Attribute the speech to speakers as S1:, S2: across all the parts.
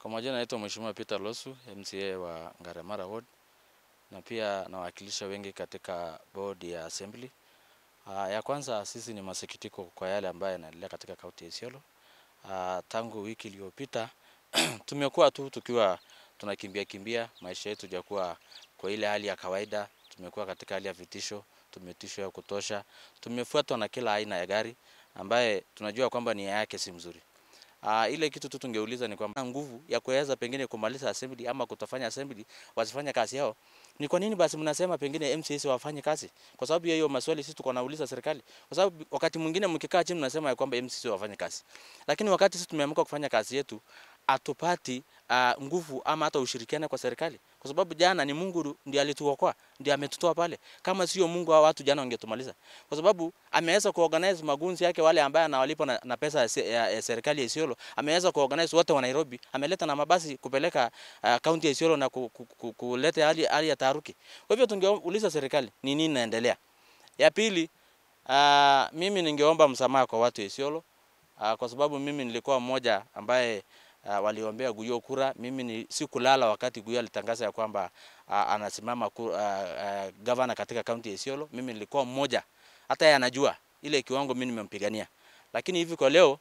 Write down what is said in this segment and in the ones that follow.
S1: Kwa majina naitwa Mheshimiwa Peter Losu, MCA wa Ngaremara Ward, na pia nawakilisha wengi katika board ya assembly. Ya kwanza, sisi ni masikitiko kwa yale ambayo yanaendelea katika kaunti ya Isiolo. Tangu wiki iliyopita tumekuwa tu tukiwa tunakimbia maisha yetu hajakuwa kwa ile hali ya kawaida. Tumekuwa katika hali ya vitisho, tumetishwa ya kutosha, tumefuatwa na kila aina ya gari ambaye tunajua kwamba nia yake si mzuri. Ile kitu tu tungeuliza ni kwamba nguvu ya kuweza pengine kumaliza assembly ama kutofanya assembly wasifanye kazi yao. Ni kwa nini basi mnasema pengine MCAs wafanye kazi? Kwa sababu hiyo maswali sisi tuko nauliza serikali. Kwa sababu wakati mwingine mkikaa chini mnasema ya kwamba MCAs wafanye kazi. Lakini wakati sisi tumeamka kufanya kazi yetu, atupati nguvu ama hata ushirikiano kwa serikali. Kwa sababu jana ni Mungu ndiye alituokoa, ndiye ametutoa pale. Kama sio Mungu hao watu jana wangetumaliza. Kwa sababu ameweza kuorganize magunzi yake wale ambao anawalipa na pesa ya serikali ya Isiolo. Ameweza kuorganize wote wa Nairobi, ameleta na mabasi kupeleka kaunti ya Isiolo na kuleta hali ya taharuki. Kwa hivyo tungeuliza serikali ni nini inaendelea. Ya pili, mimi ningeomba msamaha kwa watu wa Isiolo kwa sababu mimi nilikuwa mmoja ambaye waliombea Guyo kura. Mimi sikulala wakati Guyo alitangaza ya kwamba anasimama governor katika kaunti ya Isiolo. Mimi nilikuwa mmoja, hata yeye anajua ile kiwango mimi nimempigania. Lakini hivi kwa leo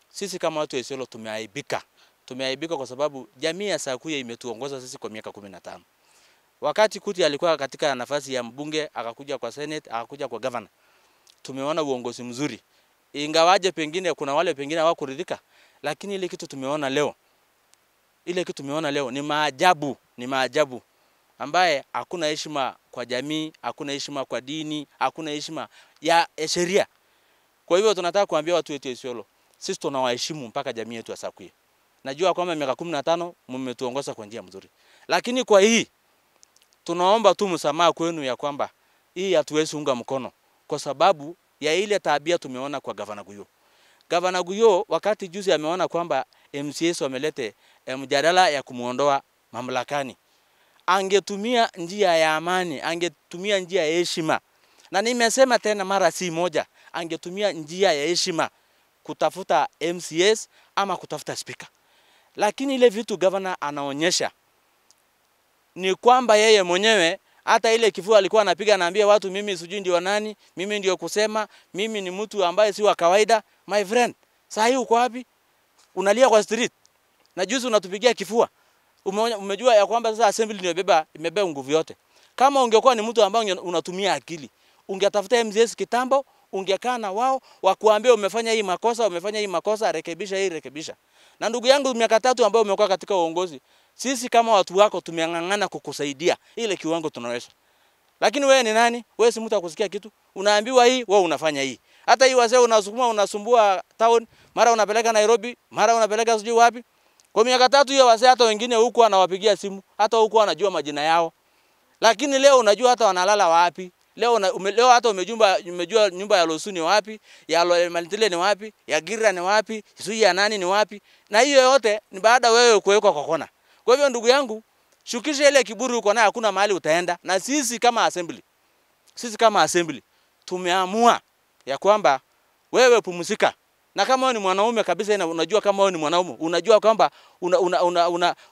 S1: sisi kama watu wa Isiolo tumeaibika. Tumeaibika kwa sababu jamii ya Sakuya imetuongoza sisi kwa miaka 15. Wakati Kuti alikuwa katika nafasi ya mbunge, akakuja kwa Senate, akakuja kwa governor, tumeona uongozi mzuri. Ingawaje pengine kuna wale pengine hawakuridhika, lakini ile kitu tumeona leo, ni maajabu ambaye hakuna heshima kwa jamii, hakuna heshima kwa dini, hakuna heshima ya sheria. Kwa hivyo tunataka kuambia watu wetu wa Isiolo, sisi tunawaheshimu mpaka jamii yetu ya Sakuya. Najua kwamba miaka 15 mmetuongoza kwa njia nzuri. Lakini kwa hii tunaomba tu msamaha kwenu ya kwamba hii hatuwezi unga mkono kwa sababu ya ile tabia tumeona kwa Governor Guyo. Governor Guyo wakati juzi ameona kwamba MCAs wamelete mjadala ya kumuondoa mamlakani. Angetumia njia ya amani, angetumia njia ya heshima. Na nimesema tena mara si moja, angetumia njia ya heshima kutafuta MCAs ama kutafuta speaker. Lakini ile vitu governor anaonyesha ni kwamba yeye mwenyewe hata ile kifua alikuwa anapiga anaambia watu mimi sijui ndio nani, mimi ndio kusema, mimi ni mtu ambaye si wa kawaida. My friend, sasa hii uko wapi? Unalia kwa street. Na juzi unatupigia kifua. Umejua ya kwamba sasa assembly imebeba nguvu yote. Kama ungekuwa ni mtu ambaye unatumia akili, ungetafuta MCAs kitambo, ungekaa na wao wakuambia umefanya hii makosa, rekebisha. Na ndugu yangu miaka 3 ambayo umekuwa katika uongozi, sisi kama watu wako tumengangana kukusaidia ile kiwango tunaweza. Lakini wewe ni nani? Wewe si mtu akusikia kitu. Unaambiwa hii, wewe unafanya hii. Hata hii wazee unasumbua town, mara unapeleka Nairobi, mara unapeleka sijui wapi. Kwa miaka 3 hiyo wazee hata wengine huko anawapigia simu, hata huko anajua majina yao. Lakini leo unajua hata wanalala wapi. Leo hata umejua nyumba ya Losu ni wapi, ya Maltile ni wapi, ya Gira ni wapi, sijui ya nani ni wapi. Na hiyo yote ni baada wewe kuwekwa kwa kona. Kwa hivyo ndugu yangu, shukisha ile kiburi uko nayo, hakuna mahali utaenda. Na sisi kama assembly tumeamua ya kwamba wewe pumzika. Na kama wewe ni mwanaume kabisa na unajua kama wewe ni mwanaume, unajua kwamba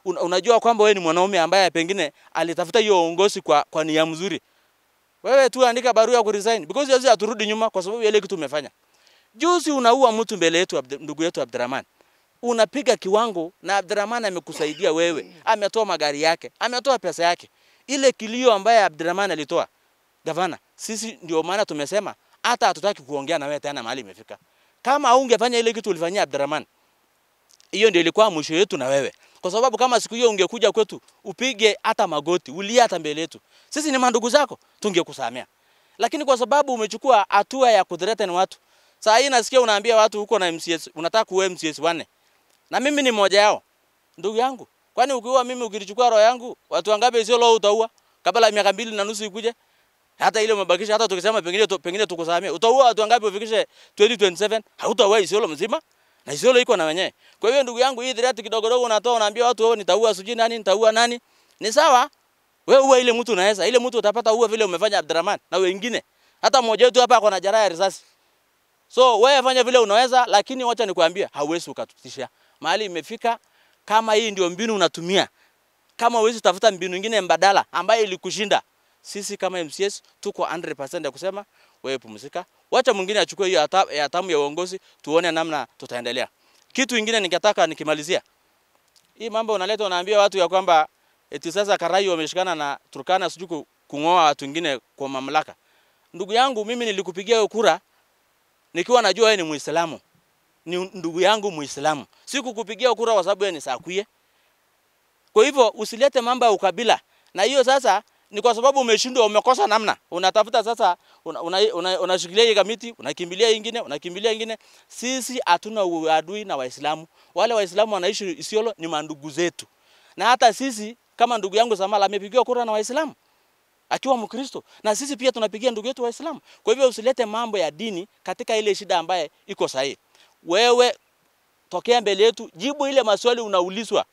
S1: unajua kwamba wewe ni mwanaume ambaye pengine alitafuta hiyo uongozi kwa nia mzuri. Wewe tu andika barua ya kuresign because yeye aturudi nyuma kwa sababu ile kitu umefanya. Juzi unaua mtu mbele yetu, ndugu yetu Abdurrahman. Unapiga kiwango na Abdurrahman amekusaidia wewe. Ametoa magari yake, ametoa pesa yake. Ile kilio ambaye Abdurrahman alitoa, gavana, sisi ndio maana tumesema hata hatutaki kuongea na wewe tena mahali imefika. Kama ungefanya ile kitu ulifanyia Abdurrahman, hiyo ndio ilikuwa mwisho yetu na wewe. Kwa sababu kama siku hiyo ungekuja kwetu, upige hata magoti, ulie hata mbele yetu. Sisi ni mandugu zako, tungekusamea. Lakini kwa sababu umechukua hatua ya kudhureta na watu. Sasa hii nasikia unaambia watu huko na MCAs, unataka kuwe MCAs 4. Na mimi ni mmoja yao. Ndugu yangu, kwani ukiua mimi ukilichukua roho yangu, watu wangapi Isiolo utaua? Kabla miaka 2.5 ikuje? Hata ile umebakisha, hata tukisema pengine tukusamea. Utaua watu wangapi ufikishe 2027? Hautaua Isiolo mzima. Na Isiolo iko na wenyewe. Kwa hiyo ndugu yangu, hii threat kidogo unatoa unaambia watu wewe nitaua sijui nani, nitaua nani. Ni sawa? Wewe uwe ile mtu unaweza. Ile mtu utapata uwe vile umefanya Abdurrahman na wengine. Hata mmoja wetu hapa ako na jeraha ya risasi. So wewe fanya vile unaweza, lakini wacha nikwambie hauwezi ukatutisha. Mahali imefika Kama hii ndio mbinu unatumia, kama huwezi tafuta mbinu nyingine mbadala ambayo ilikushinda, sisi kama MCS tuko 100% ya kusema wewe pumzika. Wacha mwingine achukue hiyo hatamu ya uongozi, tuone namna tutaendelea. Kitu kingine ningetaka nikimalizia. Hii mambo unaleta unaambia watu ya kwamba eti sasa Karai wameshikana na Turkana sijui kungoa watu wengine kwa mamlaka. Ndugu yangu, mimi nilikupigia kura nikiwa najua wewe ni Muislamu. Ni ndugu yangu Muislamu. Sikukupigia kura kwa sababu wewe ni Sakuye. Kwa hivyo usilete mambo ya ukabila. Na hiyo sasa ni kwa sababu umeshindwa, umekosa namna. Unatafuta sasa unashikilia hii kamiti, unakimbilia ingine. Sisi hatuna uadui na Waislamu. Wale Waislamu wanaishi Isiolo ni mandugu zetu. Na hata sisi kama ndugu yangu Samala amepigiwa kura na Waislamu akiwa Mkristo, na sisi pia tunapigia ndugu yetu Waislamu. Kwa hivyo usilete mambo ya dini katika ile shida ambaye iko sahihi. Wewe tokea mbele yetu, jibu ile maswali unaulizwa.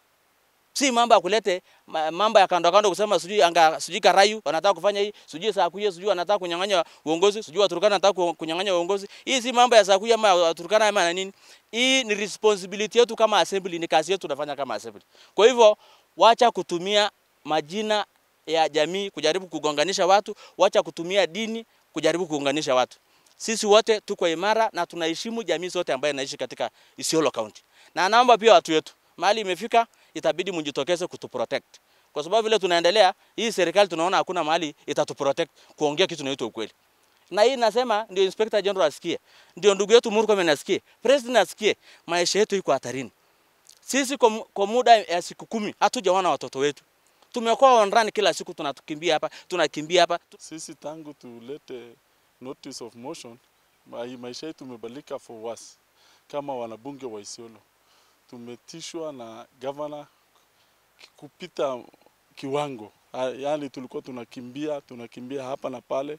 S1: Si mambo ya kulete mambo ya kando kusema sijui Karayu wanataka kufanya hii, sijui Sakuye sijui wanataka kunyang'anya uongozi, sijui Turkana wanataka kunyang'anya uongozi. Hii si mambo ya Sakuye ama Turkana ama nini. Hii ni responsibility yetu kama assembly, ni kazi yetu tunafanya kama assembly. Kwa hivyo wacha kutumia majina ya jamii kujaribu kugonganisha watu, wacha kutumia dini kujaribu kuunganisha watu. Sisi wote tuko imara na tunaheshimu jamii zote ambaye inaishi katika Isiolo County. Na naomba pia watu wetu, mahali imefika itabidi mjitokeze kutuprotect. Kwa sababu vile tunaendelea, hii serikali tunaona hakuna mahali itatuprotect kuongea kitu inaitwa ukweli. Na hii nasema ndio Inspector General asikie, ndio ndugu yetu Murkomen asikie, President asikie, maisha yetu iko hatarini. Sisi kwa muda ya siku 10 hatujaona watoto wetu. Tumekuwa on run kila siku, tunakimbia hapa.
S2: Sisi tangu tulete notice of motion, maisha yetu tumebadilika for worse. Kama wanabunge wa Isiolo tumetishwa na governor kupita kiwango. Yaani tulikuwa tunakimbia hapa na pale.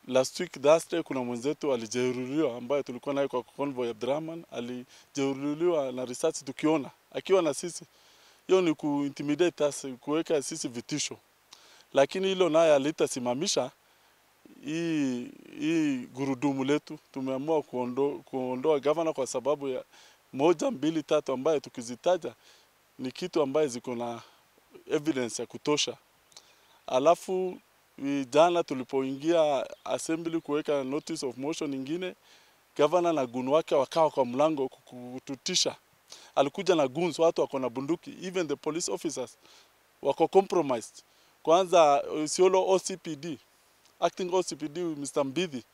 S2: Last week Thursday kuna mwenzetu alijeruhiwa ambaye tulikuwa naye kwa convoy ya Abdurrahman, alijeruhiwa na risasi tukiona akiwa na sisi. Hiyo ni kuintimidate us, kuweka sisi vitisho. Lakini hilo naye alitasimamisha hii gurudumu letu. Tumeamua kuondoa governor kwa sababu ya 1, 2, 3 ambaye tukizitaja ni kitu ambaye ziko na evidence ya kutosha. Alafu jana tulipoingia assembly kuweka notice of motion nyingine, governor na gun wake wakawa kwa mlango kututisha. Alikuja na guns, watu wako na bunduki, even the police officers wako compromised. Kwanza Isiolo OCPD, acting OCPD Mr. Mbidhi,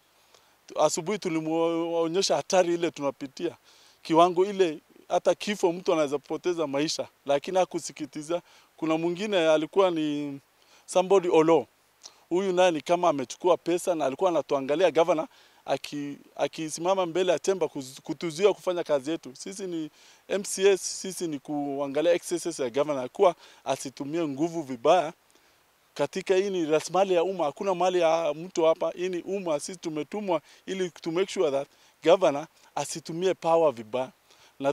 S2: asubuhi tulimuonyesha hatari ile tunapitia. Kiwango ile hata kifo mtu anaweza poteza maisha, lakini hakusikitiza. Kuna mwingine alikuwa ni somebody Olo. Huyu naye ni kama amechukua pesa na alikuwa anatuangalia governor akisimama mbele ya chamber kutuzuia kufanya kazi yetu. Sisi ni MCS, sisi ni kuangalia excesses ya governor kwa asitumie nguvu vibaya. Katika hii ni rasilimali ya umma, hakuna mali ya mtu hapa. Hii ni umma, sisi tumetumwa ili to make sure that governor asitumie power vibaya. Na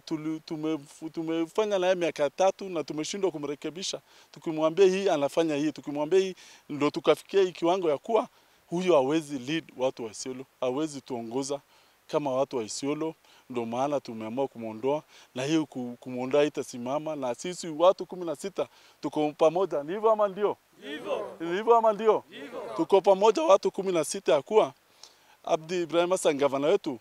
S2: tumefanya naye miaka 3 na tumeshindwa kumrekebisha. Tukimwambia hii anafanya hii, tukimwambia hii ndio tukafikia hii kiwango ya kuwa huyu hawezi lead watu wa Isiolo, hawezi tuongoza kama watu wa Isiolo. Ndio maana tumeamua kumuondoa, na hiyo kumuondoa itasimama, na sisi watu 16 tuko pamoja. Ni hivyo ama ndio? Hivyo. Ni hivyo ama ndio? Hivyo. Tuko pamoja watu 16 ya kuwa Abdi Ibrahim Hassan gavana wetu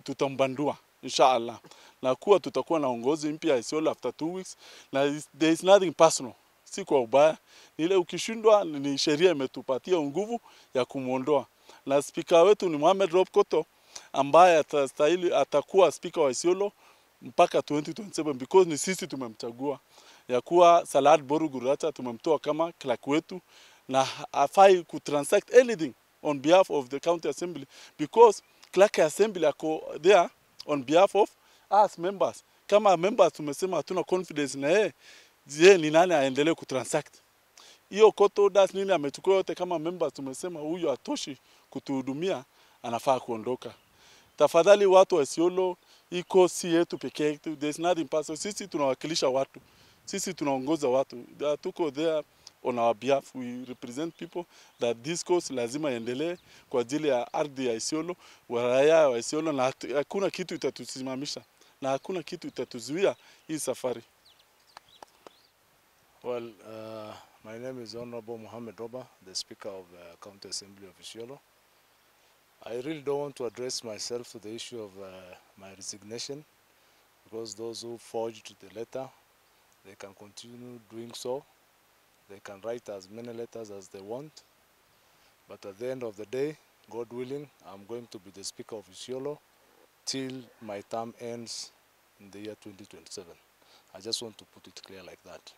S2: tutambandua inshallah. Na kuwa tutakuwa na uongozi mpya Isiolo after 2 weeks, na there is nothing personal. Si kwa ubaya. Ile ukishindwa ni sheria imetupatia nguvu ya kumuondoa. Na speaker wetu ni Mohamed Rob Koto ambaye atakuwa speaker wa Isiolo mpaka 2027 because ni sisi tumemchagua. Ya kuwa Salad Boru Guracha tumemtoa kama clerk wetu na afai kutransact anything on behalf of the county assembly because clerk assembly ako there on behalf of us members. Kama members tumesema hatuna confidence na yeye, je, ni nani aendelee kutransact? Hiyo Koto das nini amechukua yote, kama members tumesema huyo atoshi kutuhudumia, anafaa kuondoka. Tafadhali watu wa Isiolo, iko si yetu pekee yetu, there's nothing personal. Sisi tunawakilisha watu, sisi tunaongoza watu. Tuko there on our behalf, we represent people that this cause lazima iendelee kwa ajili ya ardhi ya Isiolo, raia wa Isiolo, na hakuna kitu itatusimamisha na hakuna kitu itatuzuia hii safari.
S3: Well, my name is Honorable Mohammed Roba, the Speaker of the County Assembly of Isiolo. I really don't want to address myself to the issue of my resignation, because those who forged the letter, they can continue doing so. They can write as many letters as they want. But at the end of the day, God willing, I'm going to be the Speaker of Isiolo till my term ends in the year 2027. I just want to put it clear like that.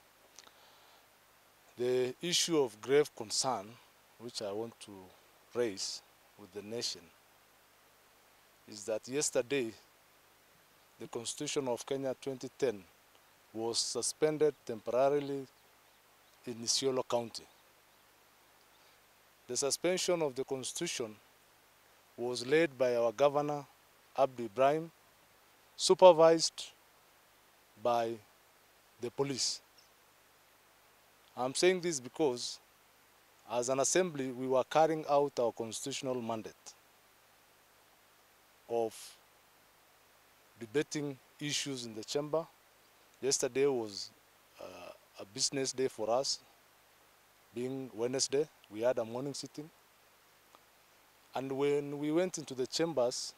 S3: The issue of grave concern, which I want to raise with the nation, is that yesterday, the Constitution of Kenya 2010 was suspended temporarily in Isiolo County. The suspension of the Constitution was led by our Governor, Abdi Ibrahim, supervised by the police. I'm saying this because as an assembly, we were carrying out our constitutional mandate of debating issues in the chamber. Yesterday was a business day for us, being Wednesday. We had a morning sitting. And when we went into the chambers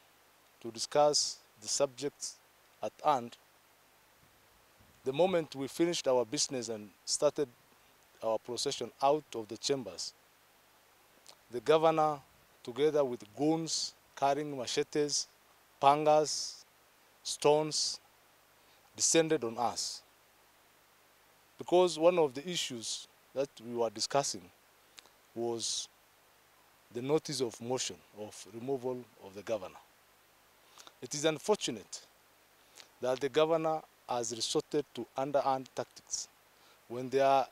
S3: to discuss the subjects at hand, the moment we finished our business and started our procession out of the chambers, the governor, together with goons carrying machetes, pangas, stones, descended on us. Because one of the issues that we were discussing was the notice of motion of removal of the governor. It is unfortunate that the governor has resorted to underhand tactics when there are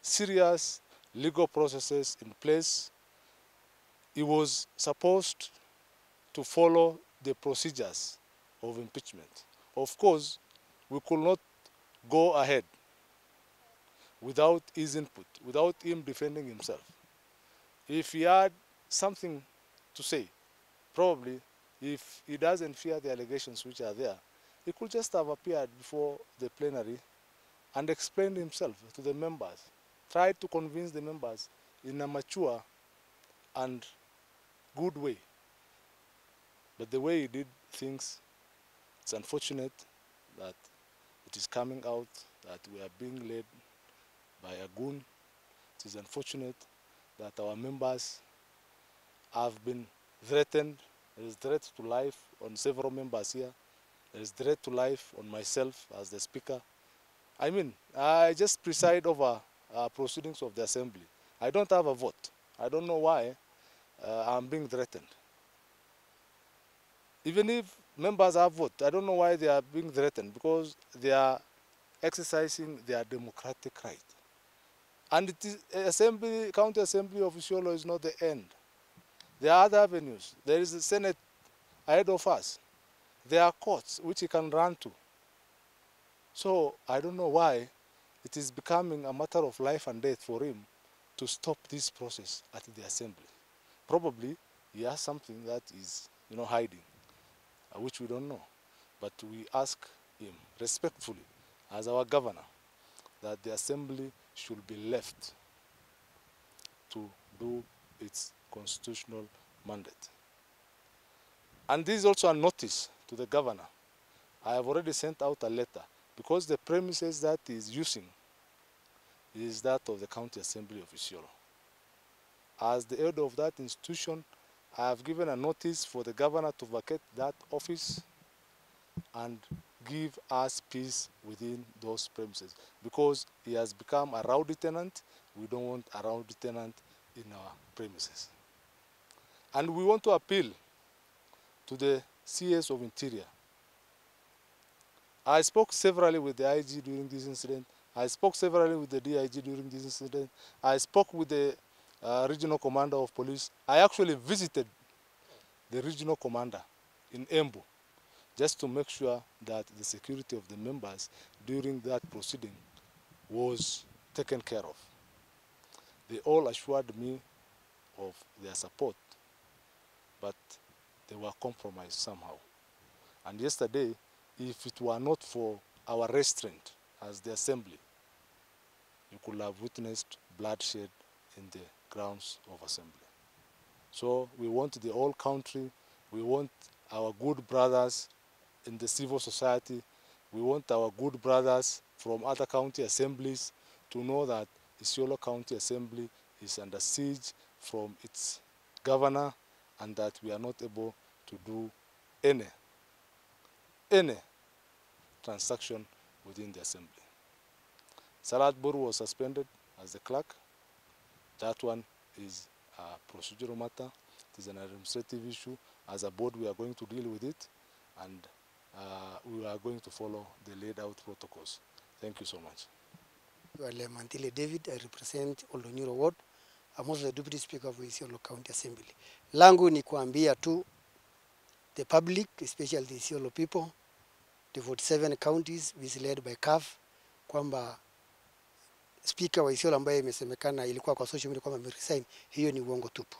S3: serious legal processes in place. He was supposed to follow the procedures of impeachment. Of course, we could not go ahead without his input, without him defending himself. If he had something to say, probably if he doesn't fear the allegations which are there, he could just have appeared before the plenary and explained himself to the members, tried to convince the members in a mature and good way. But the way he did things, it's unfortunate that it is coming out that we are being led by a goon. It is unfortunate that our members have been threatened. There is threat to life on several members here. There is threat to life on myself as the speaker. I mean, I just preside over proceedings of the assembly. I don't have a vote. I don't know why I'm being threatened. Even if members have vote, I don't know why they are being threatened, because they are exercising their democratic right. And it is assembly, county assembly of Isiolo is not the end. There are other avenues. There is the Senate ahead of us. There are courts which he can run to. So I don't know why it is becoming a matter of life and death for him to stop this process at the assembly. Probably he has something that is, hiding, which we don't know. But we ask him respectfully, as our governor, that the assembly should be left to do its constitutional mandate. And this is also a notice to the governor. I have already sent out a letter, because the premises that he is using is that of the County Assembly of Isiolo. As the head of that institution, I have given a notice for the governor to vacate that office and give us peace within those premises, because he has become a rowdy tenant. We don't want a rowdy tenant in our premises. And we want to appeal to the CS of Interior. I spoke severally with the IG during this incident. I spoke severally with the DIG during this incident. I spoke with the regional commander of police. I actually visited the regional commander in Embu, just to make sure that the security of the members during that proceeding was taken care of. They all assured me of their support, but they were compromised somehow. And yesterday, if it were not for our restraint as the assembly, you could have witnessed bloodshed in the grounds of assembly. So we want the whole country, we want our good brothers in the civil society, we want our good brothers from other county assemblies to know that Isiolo County Assembly is under siege from its governor and that we are not able to do any transaction within the assembly. Salat Boru was suspended as the clerk. That one is a procedural matter. It is an administrative issue. As a board, we are going to deal with it, and we are going to follow the laid out protocols. Thank you so much.
S4: Wale Mantile David, I represent Oldonyuro Ward. I'm also the Deputy Speaker of Isiolo County Assembly. Langu ni kuambia tu the public, especially the Isiolo people, the 47 counties led by CAF, kwamba speaker wa Isiolo ambaye imesemekana ilikuwa kwa social media kwamba ameresign, hiyo ni uongo tupu.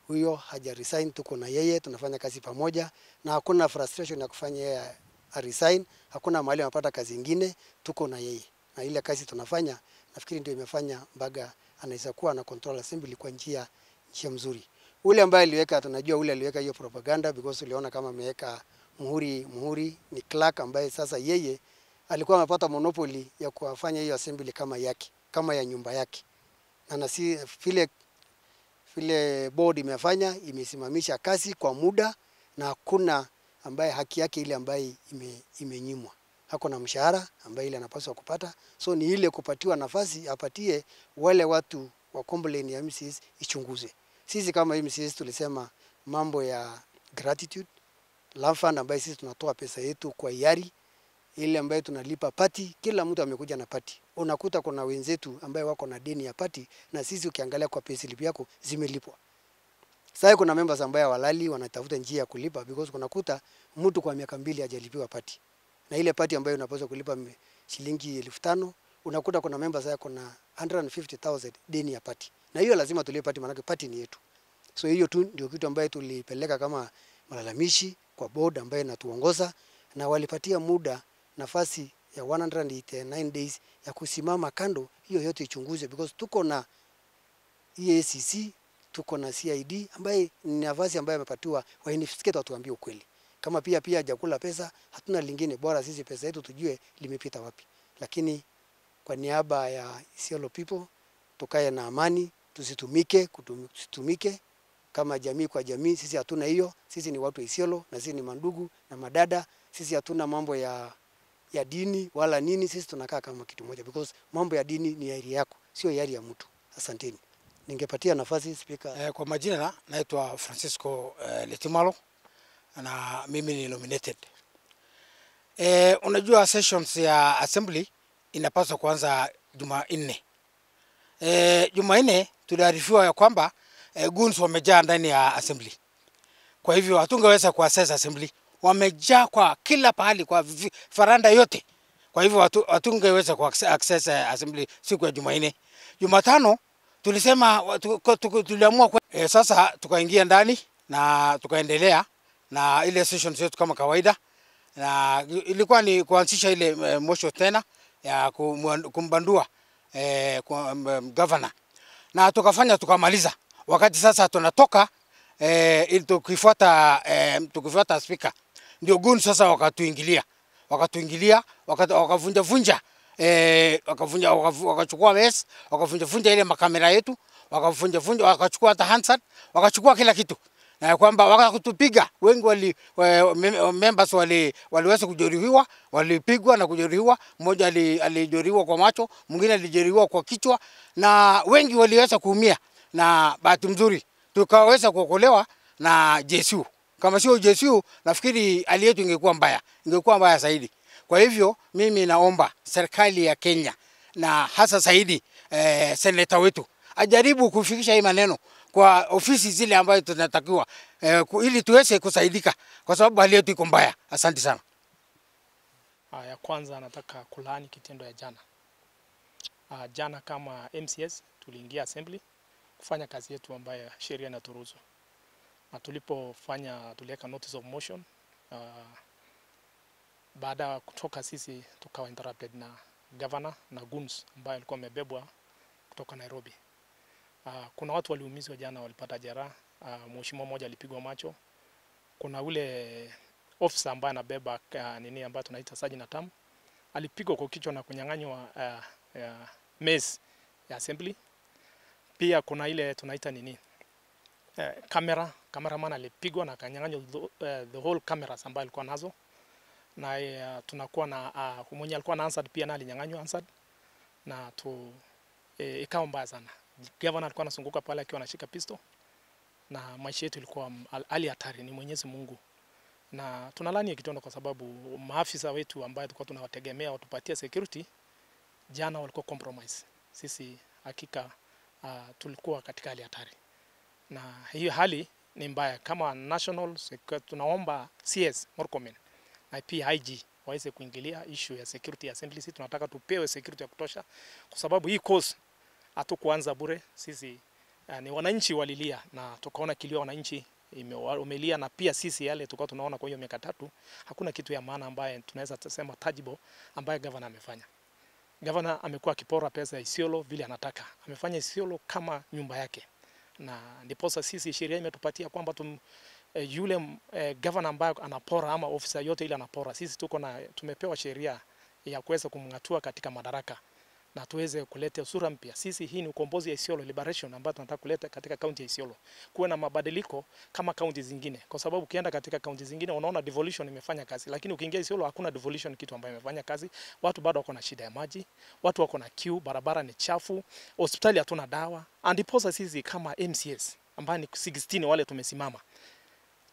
S4: Huyo haja resign, tuko na yeye, tunafanya kazi pamoja na hakuna frustration ya kufanya yeye resign, hakuna mahali anapata kazi nyingine, tuko na yeye. Na ile kazi tunafanya nafikiri ndio imefanya Mbaga anaweza kuwa na control assembly kwa njia mzuri. Ule ambaye aliweka, tunajua ule aliweka hiyo propaganda because uliona kama ameweka muhuri ni clerk ambaye sasa yeye alikuwa amepata monopoly ya kufanya hiyo assembly kama yake, kama ya nyumba yake. Na si vile board imefanya, imesimamisha kazi kwa muda na hakuna ambaye haki yake ile ambaye imenyimwa. Hakuna mshahara ambaye ile anapaswa kupata. So ni ile kupatiwa nafasi apatie wale watu wa complain ya MCS ichunguze. Sisi kama MCS tulisema mambo ya gratitude, love fund ambaye sisi tunatoa pesa yetu kwa hiari, ile ambaye tunalipa pati, kila mtu amekuja na pati. Unakuta kuna wenzetu ambaye wako na deni ya pati na sisi ukiangalia kwa payslip yako zimelipwa. Sasa kuna members ambaye walali wanatafuta njia ya kulipa because kunakuta mtu kwa miaka 2 hajalipiwa pati. Na ile pati ambayo unapaswa kulipa shilingi 1500, unakuta kuna members yako na 150,000 deni ya pati. Na hiyo lazima tulipe pati, maana pati ni yetu. So hiyo tu ndio kitu ambaye tulipeleka kama malalamishi kwa board ambaye natuongoza, na walipatia muda nafasi ya 189 days ya kusimama kando hiyo yote ichunguze because tuko na EACC, tuko na CID ambaye ni nafasi ambaye amepatiwa wa investigate watuambie ukweli. Kama pia hajakula pesa, hatuna lingine, bora sisi pesa yetu tujue limepita wapi. Lakini kwa niaba ya Isiolo people tukae na amani, tusitumike kama jamii kwa jamii. Sisi hatuna hiyo, sisi ni watu wa Isiolo na sisi ni mandugu na madada. Sisi hatuna mambo ya dini wala nini, sisi tunakaa kama kitu moja because mambo ya dini ni yari yako, sio yari ya mtu. Asanteni. Ningepatia nafasi speaker.
S5: Kwa majina naitwa Francisco Letimalo na mimi ni nominated. Unajua sessions ya assembly inapaswa kuanza Jumanne. Jumanne tuliarifiwa ya kwamba goons wamejaa ndani ya assembly. Kwa hivyo hatungeweza kuaccess assembly. Wamejaa kwa kila pahali, kwa faranda yote. Kwa hivyo hatungeweza kuaccess assembly siku ya Jumanne. Jumatano tulisema tuliamua sasa tukaingia ndani na tukaendelea na ile sessions yetu kama kawaida, na ilikuwa ni kuanzisha ile motion tena ya kumbandua governor, na tukamaliza. Wakati sasa tunatoka ili tukifuata speaker, ndio goons sasa wakatuingilia wakavunja wakachukua mess, wakavunja ile makamera yetu, wakachukua hata handset, wakachukua kila kitu. Na kwamba wakakutupiga, wengi members waliweza kujeruhiwa, walipigwa na kujeruhiwa. Mmoja alijeruhiwa kwa macho, mwingine alijeruhiwa kwa kichwa, na wengi waliweza kuumia. Na bahati mzuri tukaweza kuokolewa na JSU. Kama sio JSU, nafikiri hali yetu ingekuwa mbaya zaidi. Kwa hivyo mimi naomba serikali ya Kenya na hasa zaidi seneta wetu ajaribu kufikisha hii maneno kwa ofisi zile ambazo tunatakiwa ili tuweze kusaidika, kwa sababu hali yetu iko mbaya. Asante sana.
S6: Ya kwanza nataka kulaani kitendo ya jana. Jana kama MCS tuliingia assembly kufanya kazi yetu ambayo sheria inaturuhusu. Na tuliweka notice of motion. Baada kutoka sisi tukawa interrupted na governor na goons ambayo alikuwa amebebwa kutoka Nairobi. Kuna watu waliumizwa jana, walipata jeraha. Mheshimiwa mmoja alipigwa macho. Kuna ule officer ambaye anabeba nini ambayo tunaita Sergeant at Arms alipigwa kwa kichwa na kunyang'anywa mace ya assembly. Pia kuna ile tunaita nini cameraman alipigwa na kanyang'anywa the whole cameras ambayo alikuwa nazo. Na tunakuwa na mwenye alikuwa na Hansard pia na alinyang'anywa Hansard na ikawa mbaya sana. Governor alikuwa anasunguka pale akiwa anashika pistol na maisha yetu ilikuwa hali hatari. Ni Mwenyezi Mungu na tunalani kitendo kwa sababu maafisa wetu ambao tulikuwa tunawategemea watupatie security jana walikuwa compromise. Sisi hakika tulikuwa katika hali hatari na hiyo hali ni mbaya. Kama national security tunaomba CS Murkomen na pia IG waweze kuingilia issue ya security ya assembly. Sisi tunataka tupewe security ya kutosha kwa sababu hii cause hatukuanza bure. Sisi ni wananchi walilia na tukaona kilio wananchi umelia, na pia sisi yale tulikuwa tunaona kwa hiyo miaka 3 hakuna kitu ya maana ambaye tunaweza kusema tangible ambaye governor amefanya. Governor amekuwa akipora pesa ya Isiolo vile anataka. Amefanya Isiolo kama nyumba yake. Na ndiposa sisi sheria imetupatia kwamba yule governor ambaye anapora ama officer yote ile anapora, sisi tumepewa sheria ya kuweza kumngatua katika madaraka na tuweze kuleta sura mpya. Sisi hii ni ukombozi ya Isiolo liberation ambayo tunataka kuleta katika kaunti ya Isiolo. Kuwe na mabadiliko kama kaunti zingine, kwa sababu ukienda katika kaunti zingine unaona devolution imefanya kazi, lakini ukiingia Isiolo hakuna devolution kitu ambayo imefanya kazi. Watu bado wako na shida ya maji, watu wako na queue, barabara ni chafu, hospitali hatuna dawa. Andiposa sisi kama MCS ambayo ni 16 wale tumesimama,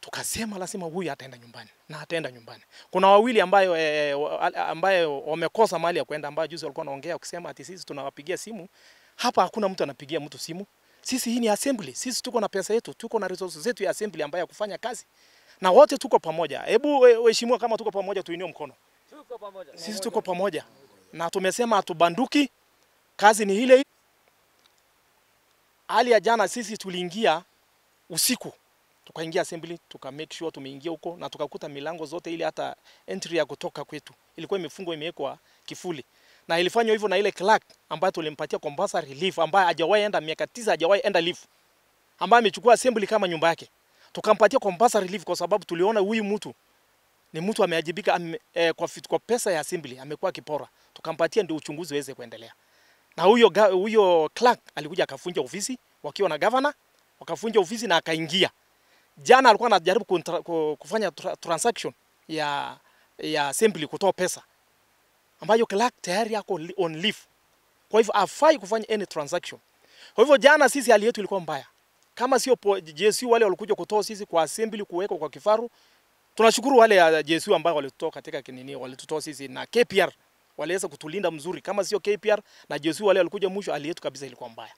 S6: tukasema lazima huyu ataenda nyumbani na ataenda nyumbani. Kuna wawili ambayo wamekosa mali ya kwenda, ambayo juzi walikuwa wanaongea ukisema ati sisi tunawapigia simu. Hapa hakuna mtu anapigia mtu simu. Sisi hii ni assembly. Sisi tuko na pesa yetu, tuko na resources zetu ya assembly ambayo ya kufanya kazi. Na wote tuko pamoja. Hebu waheshimiwa, kama tuko pamoja tuinue mkono. Tuko pamoja. Sisi tuko pamoja. Na tumesema hatubanduki. Kazi ni ile. Hali ya jana sisi tuliingia usiku. Tukaingia assembly, tuka make sure tumeingia huko na tukakuta milango zote ile hata entry ya kutoka kwetu ilikuwa imefungwa, imewekwa kifuli. Na ilifanywa hivyo na ile clerk ambaye tulimpatia compulsory leave, ambaye hajawahi enda miaka 9 hajawahi enda leave, ambaye amechukua assembly kama nyumba yake. Tukampatia compulsory leave kwa sababu tuliona huyu mtu ni mtu ameajibika kwa pesa ya assembly amekuwa kipora. Tukampatia ndio uchunguzi uweze kuendelea. Na huyo clerk alikuja akafunja ofisi wakiwa na governor, wakafunja ofisi na akaingia. Jana alikuwa anajaribu kufanya transaction ya assembly kutoa pesa ambayo clerk tayari yako on leave. Kwa hivyo hafai kufanya any transaction. Kwa hivyo jana sisi hali yetu ilikuwa mbaya. Kama sio JSU wale walikuja kutoa sisi kwa assembly kuweka kwa kifaru, tunashukuru wale JSU ambao walitoa katika kinini, walitutoa sisi na KPR waliweza kutulinda mzuri. Kama sio KPR na JSU wale walikuja mwisho, hali yetu kabisa ilikuwa mbaya.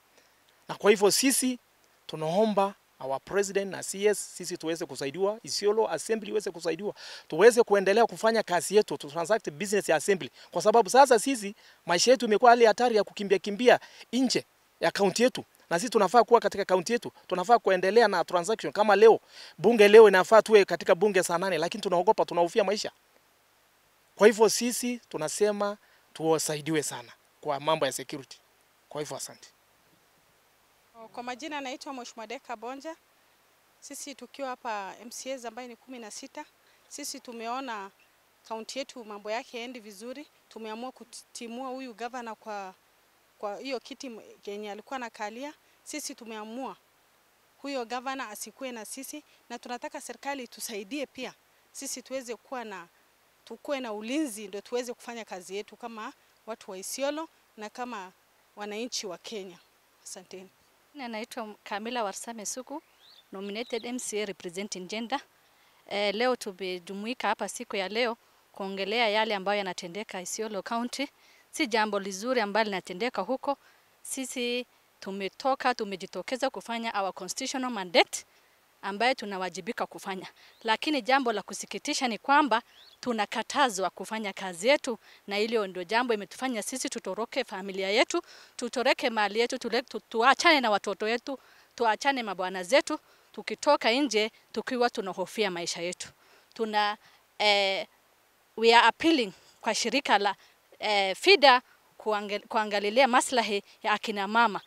S6: Na kwa hivyo sisi tunaomba our president na CS sisi tuweze kusaidiwa, Isiolo assembly iweze kusaidiwa, tuweze kuendelea kufanya kazi yetu, to transact business ya assembly, kwa sababu sasa sisi maisha yetu imekuwa hali hatari ya kimbia nje ya kaunti yetu, na sisi tunafaa kuwa katika kaunti yetu, tunafaa kuendelea na transaction. Kama leo bunge leo inafaa tuwe katika bunge saa 8, lakini tunaogopa, tunahofia maisha. Kwa hivyo sisi tunasema tuwasaidiwe sana kwa mambo ya security. Kwa hivyo asante.
S7: Kwa majina naitwa Mheshimiwa Deka Bonja. Sisi tukiwa hapa MCAs ambaye ni 16, sisi tumeona kaunti yetu mambo yake yaendi vizuri. Tumeamua kutimua huyu governor kwa hiyo kiti yenye alikuwa anakalia. Sisi tumeamua huyo governor asikue na sisi, na tunataka serikali tusaidie pia. Sisi tuweze tukue na ulinzi ndio tuweze kufanya kazi yetu kama watu wa Isiolo na kama wananchi wa Kenya. Asanteni.
S8: Naitwa Kamila Warsame Suku, nominated MCA representing gender. Leo tumejumuika hapa siku ya leo kuongelea yale ambayo yanatendeka Isiolo County. Si jambo lizuri ambalo linatendeka huko. Sisi tumejitokeza kufanya our constitutional mandate ambayo tunawajibika kufanya. Lakini jambo la kusikitisha ni kwamba tunakatazwa kufanya kazi yetu, na hilo ndio jambo imetufanya sisi tutoroke familia yetu, tutoroke mali yetu, tuachane na watoto wetu, tuachane mabwana zetu, tukitoka nje tukiwa tunahofia maisha yetu. We are appealing kwa shirika la FIDA kuangalilia maslahi ya akina mama.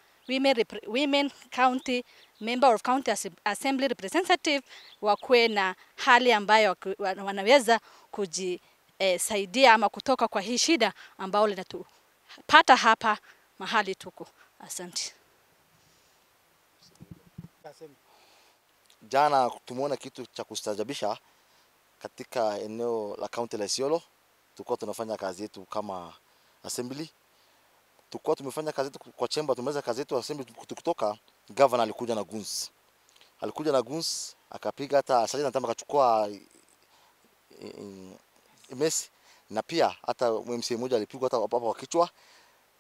S8: Women county member of county assembly representative wakuwe na hali ambayo wanaweza kujisaidia ama kutoka kwa hii shida ambao linatupata hapa mahali tuko. Asante.
S9: Jana tumeona kitu cha kustajabisha katika eneo la kaunti la Isiolo. Tulikuwa tunafanya kazi yetu kama assembly. Tulikuwa tumefanya kazi yetu kwa chamber, tumeweza kazi yetu assembly kutoka. Governor alikuja na guns. Alikuja na guns, akapiga hata sajina nataka akachukua mesi, na pia hata MCA mmoja alipigwa hata hapa kwa kichwa,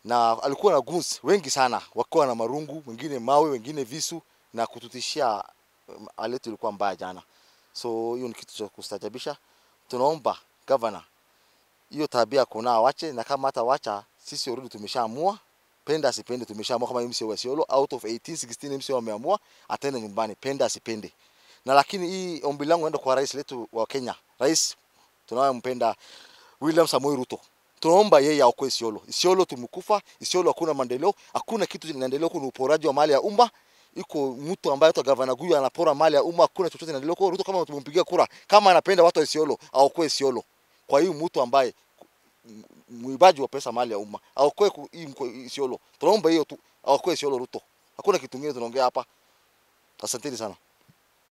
S9: na alikuwa na guns wengi sana, wakiwa na marungu, wengine mawe, wengine visu, na kututishia. Hali yetu ilikuwa mbaya jana. So hiyo ni kitu cha kustajabisha. Tunaomba governor hiyo tabia kuna awache, na kama hata wacha, sisi already tumeshaamua, penda asipende tumeshaamua kama MCA wa Isiolo out of 16 MCA wameamua atende nyumbani, penda asipende. Na lakini hii ombi langu naenda kwa rais letu wa Kenya. Rais tunayompenda William Samoei Ruto. Tunaomba yeye aokoe Isiolo. Isiolo tumekufa, Isiolo hakuna maendeleo, hakuna kitu kinaendelea, kuna uporaji wa mali ya umma. Iko mtu ambaye anaitwa Gavana Guyu anapora mali ya umma, hakuna chochote kinaendelea. Kwa Ruto kama tumempigia kura, kama anapenda watu wa Isiolo, aokoe Isiolo. Kwa hiyo mtu ambaye mwibaji wa pesa mali ya umma, aokoe Isiolo. Tunaomba hiyo tu, aokoe Isiolo Ruto. Hakuna kitu kingine tunaongea hapa. Asanteni sana.